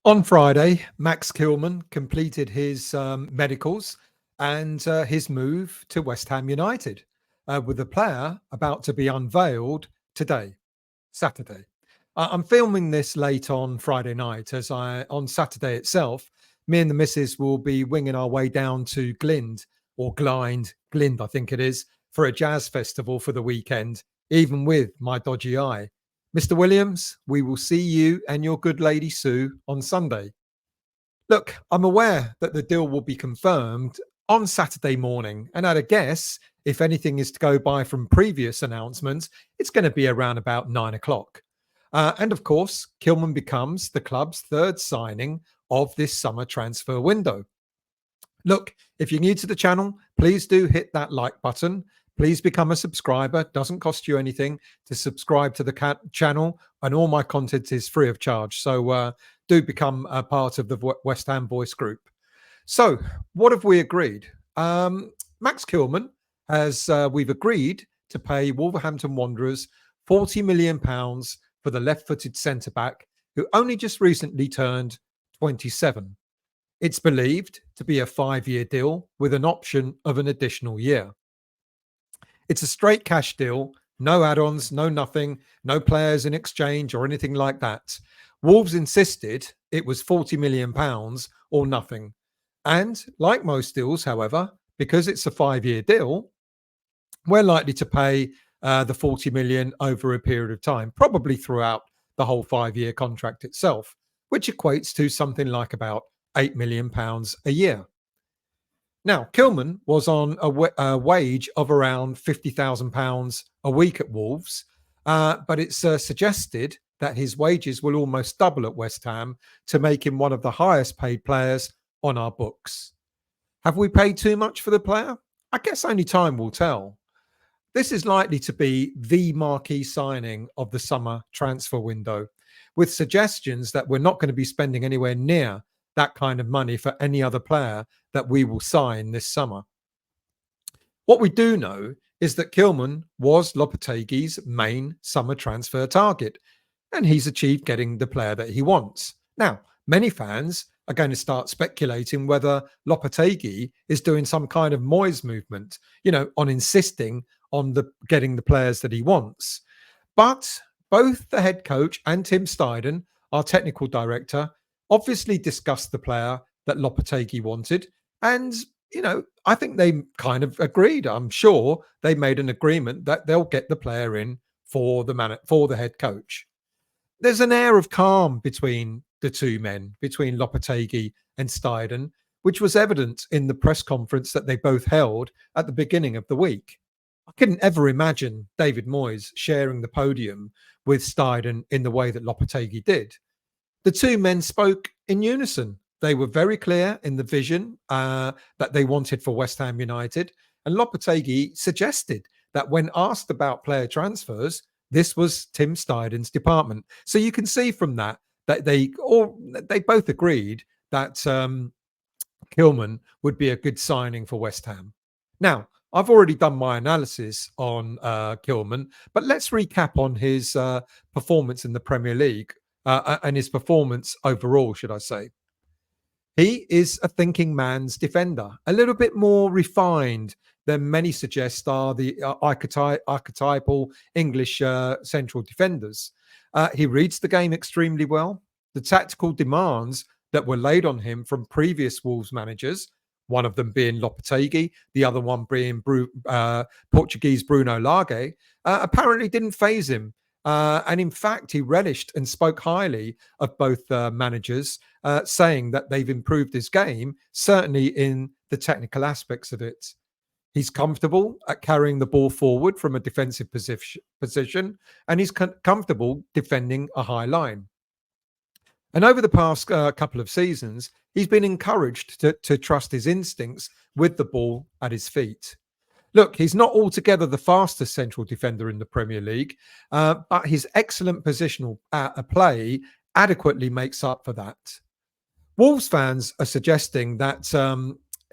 On Friday, Max Kilman completed his medicals and his move to West Ham United, with the player about to be unveiled today, Saturday. I'm filming this late on Friday night, as on Saturday itself, me and the missus will be winging our way down to Glind or Glind, I think it is, for a jazz festival for the weekend, even with my dodgy eye. Mr. Williams, we will see you and your good lady Sue on Sunday. Look, I'm aware that the deal will be confirmed on Saturday morning, and at a guess, if anything is to go by from previous announcements, it's going to be around about 9 o'clock. And of course, Kilman becomes the club's third signing of this summer transfer window. Look, if you're new to the channel, please do hit that like button. Please become a subscriber. Doesn't cost you anything to subscribe to the channel, and all my content is free of charge. So do become a part of the West Ham Voice group. So what have we agreed? Max Kilman we've agreed to pay Wolverhampton Wanderers £40 million for the left-footed centre-back who only just recently turned 27. It's believed to be a 5-year deal with an option of an additional year. It's a straight cash deal, no add-ons, no nothing, no players in exchange or anything like that. Wolves insisted it was £40 million or nothing. And like most deals, however, because it's a 5-year deal, we're likely to pay the 40 million over a period of time, probably throughout the whole 5-year contract itself, which equates to something like about £8 million a year. Now, Kilman was on a wage of around £50,000 a week at Wolves, but it's suggested that his wages will almost double at West Ham to make him one of the highest paid players on our books. Have we paid too much for the player? I guess only time will tell. This is likely to be the marquee signing of the summer transfer window, with suggestions that we're not going to be spending anywhere near that kind of money for any other player that we will sign this summer. What we do know is that Kilman was Lopetegui's main summer transfer target, and he's achieved getting the player that he wants. Now, many fans are going to start speculating whether Lopetegui is doing some kind of Moyes movement, on insisting on getting the players that he wants. But both the head coach and Tim Steidten, our technical director, obviously discussed the player that Lopetegui wanted. And, I think they kind of agreed. I'm sure they made an agreement that they'll get the player in for the head coach. There's an air of calm between the two men, between Lopetegui and Steidten, which was evident in the press conference that they both held at the beginning of the week. I couldn't ever imagine David Moyes sharing the podium with Steidten in the way that Lopetegui did. The two men spoke in unison. They were very clear in the vision that they wanted for West Ham United. And Lopetegui suggested that when asked about player transfers, this was Tim Steidten's department. So you can see from that they both agreed that Kilman would be a good signing for West Ham. Now, I've already done my analysis on Kilman, but let's recap on his performance in the Premier League and his performance overall, should I say. He is a thinking man's defender, a little bit more refined than many suggest are the archetypal English central defenders. He reads the game extremely well. The tactical demands that were laid on him from previous Wolves managers, one of them being Lopetegui, the other one being Portuguese Bruno Lage, apparently didn't faze him. And in fact, he relished and spoke highly of both managers, saying that they've improved his game, certainly in the technical aspects of it. He's comfortable at carrying the ball forward from a defensive position, and he's comfortable defending a high line. And over the past couple of seasons, he's been encouraged to trust his instincts with the ball at his feet. Look, he's not altogether the fastest central defender in the Premier League, but his excellent positional play adequately makes up for that. Wolves fans are suggesting that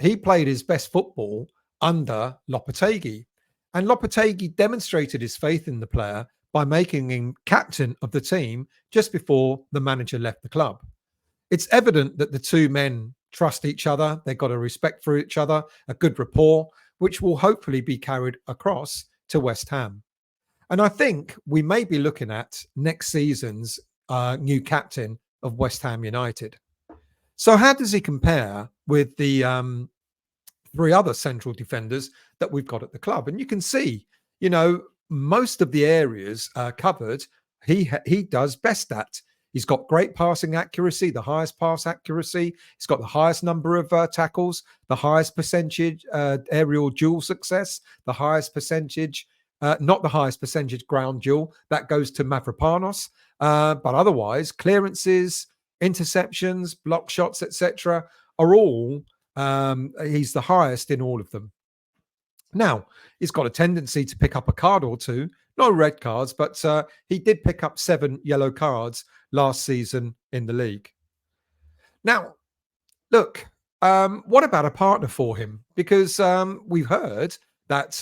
he played his best football under Lopetegui, and Lopetegui demonstrated his faith in the player by making him captain of the team just before the manager left the club. It's evident that the two men trust each other. They've got a respect for each other, a good rapport, which will hopefully be carried across to West Ham. And I think we may be looking at next season's new captain of West Ham United. So, how does he compare with the three other central defenders that we've got at the club? And you can see, you know, most of the areas covered, he does best at. He's got great passing accuracy, the highest pass accuracy. He's got the highest number of tackles, the highest percentage aerial duel success, the highest percentage, not the highest percentage ground duel. That goes to Mavropanos. But otherwise, clearances, interceptions, block shots, etc., are all he's the highest in all of them. Now, he's got a tendency to pick up a card or two, no red cards, but he did pick up 7 yellow cards last season in the league. Now, look, what about a partner for him? Because we've heard that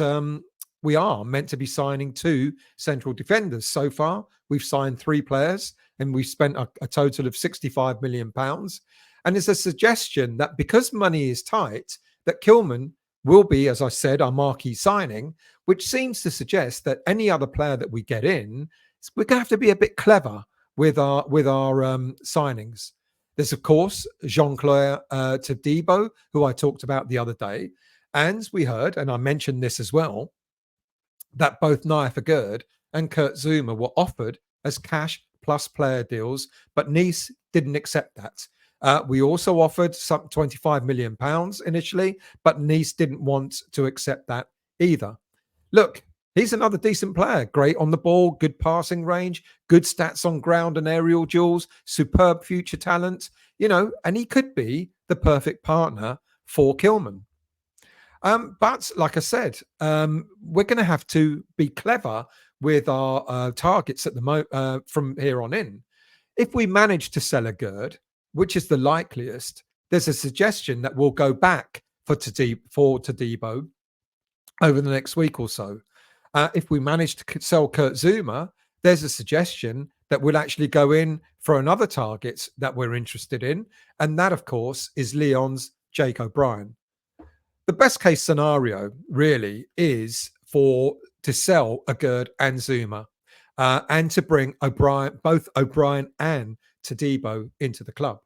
we are meant to be signing 2 central defenders. So far, we've signed 3 players and we've spent a total of £65 million. And there's a suggestion that because money is tight, that Kilman will be, as I said, our marquee signing, which seems to suggest that any other player that we get in, we're going to have to be a bit clever with our signings. There's, of course, Jean-Clair Todibo, who I talked about the other day. And we heard, and I mentioned this as well, that both Naya Fagerd and Kurt Zuma were offered as cash plus player deals, but Nice didn't accept that. We also offered some £25 million initially, but Nice didn't want to accept that either. Look, he's another decent player. Great on the ball, good passing range, good stats on ground and aerial duels, superb future talent, you know, and he could be the perfect partner for Kilman. But like I said, we're going to have to be clever with our targets at the from here on in. If we manage to sell a Gerd, which is the likeliest, there's a suggestion that we'll go back for Todibo over the next week or so. If we manage to sell Kurt Zuma, there's a suggestion that we'll actually go in for another target that we're interested in. And that, of course, is Lyon's Jake O'Brien. The best case scenario really is to sell Gerd and Zuma and to bring both O'Brien and Todibo into the club.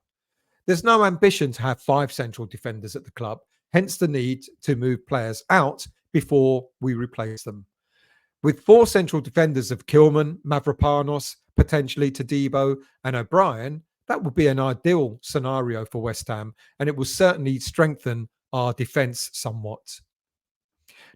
There's no ambition to have 5 central defenders at the club, hence the need to move players out before we replace them. With 4 central defenders of Kilman, Mavropanos, potentially Todibo and O'Brien, that would be an ideal scenario for West Ham, and it will certainly strengthen our defence somewhat.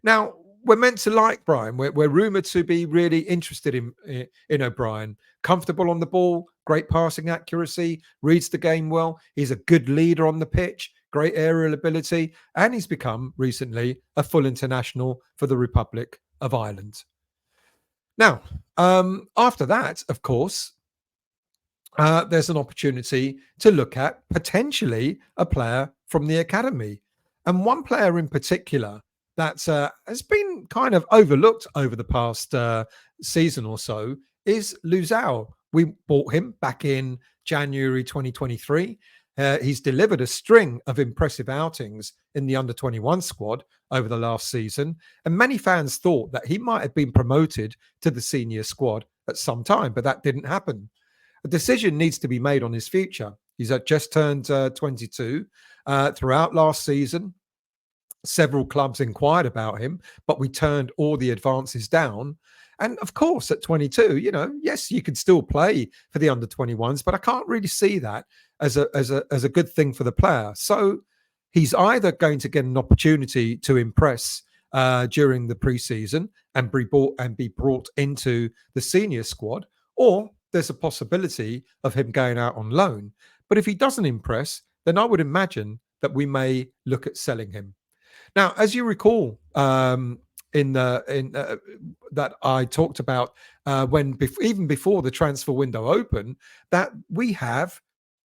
Now, we're meant to like Brian. We're rumoured to be really interested in O'Brien. Comfortable on the ball, great passing accuracy, reads the game well. He's a good leader on the pitch, great aerial ability, and he's become recently a full international for the Republic of Ireland. Now, after that, of course, there's an opportunity to look at potentially a player from the academy. And one player in particular that has been kind of overlooked over the past season or so is Luzau. We bought him back in January 2023. He's delivered a string of impressive outings in the under-21 squad over the last season, and many fans thought that he might have been promoted to the senior squad at some time, but that didn't happen. A decision needs to be made on his future. He's just turned 22. Throughout last season, several clubs inquired about him, but we turned all the advances down. And of course, at 22, you know, yes, you can still play for the under-21s, but I can't really see that as a good thing for the player. So he's either going to get an opportunity to impress during the preseason and be brought into the senior squad, or there's a possibility of him going out on loan. But if he doesn't impress, then I would imagine that we may look at selling him. Now, as you recall, that I talked about even before the transfer window opened, that we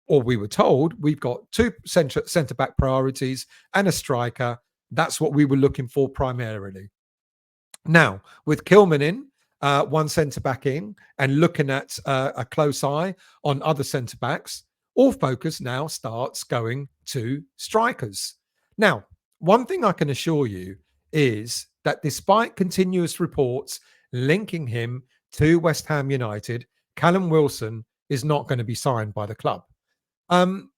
were told we've got 2 centre back priorities and a striker. That's what we were looking for primarily. Now, with Kilman in, 1 centre back in, and looking at a close eye on other centre backs, all focus now starts going to strikers. Now, one thing I can assure you is that despite continuous reports linking him to West Ham United, Callum Wilson is not going to be signed by the club. Um,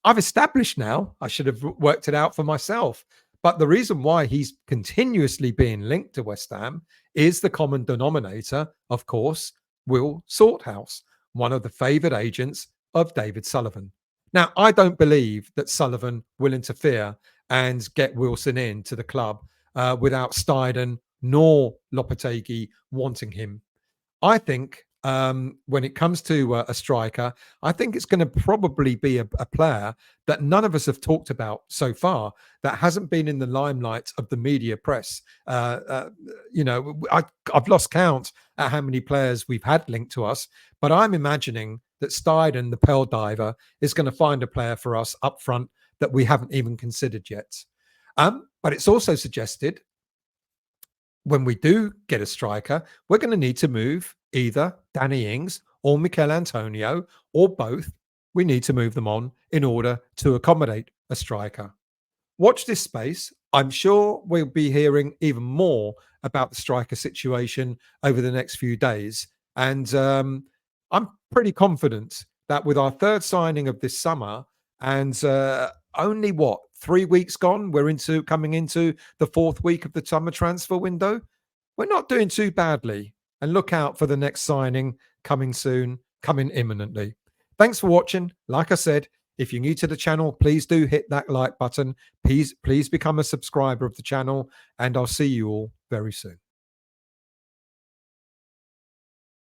I've established now, I should have worked it out for myself, but the reason why he's continuously being linked to West Ham is the common denominator, of course, Will Sorthouse, one of the favoured agents of David Sullivan. Now, I don't believe that Sullivan will interfere and get Wilson into the club without Steiden nor Lopetegui wanting him. I think when it comes to a striker, I think it's going to probably be a player that none of us have talked about so far, that hasn't been in the limelight of the media press. I've lost count at how many players we've had linked to us, but I'm imagining that Steiden, the Pearl Diver, is going to find a player for us up front that we haven't even considered yet. But it's also suggested when we do get a striker, we're going to need to move either Danny Ings or Mikel Antonio or both. We need to move them on in order to accommodate a striker. Watch this space. I'm sure we'll be hearing even more about the striker situation over the next few days. And I'm pretty confident that with our third signing of this summer and only 3 weeks gone, we're coming into the fourth week of the summer transfer window. We're not doing too badly. And look out for the next signing coming soon, coming imminently. Thanks for watching. Like I said, if you're new to the channel, please do hit that like button. Please become a subscriber of the channel, and I'll see you all very soon.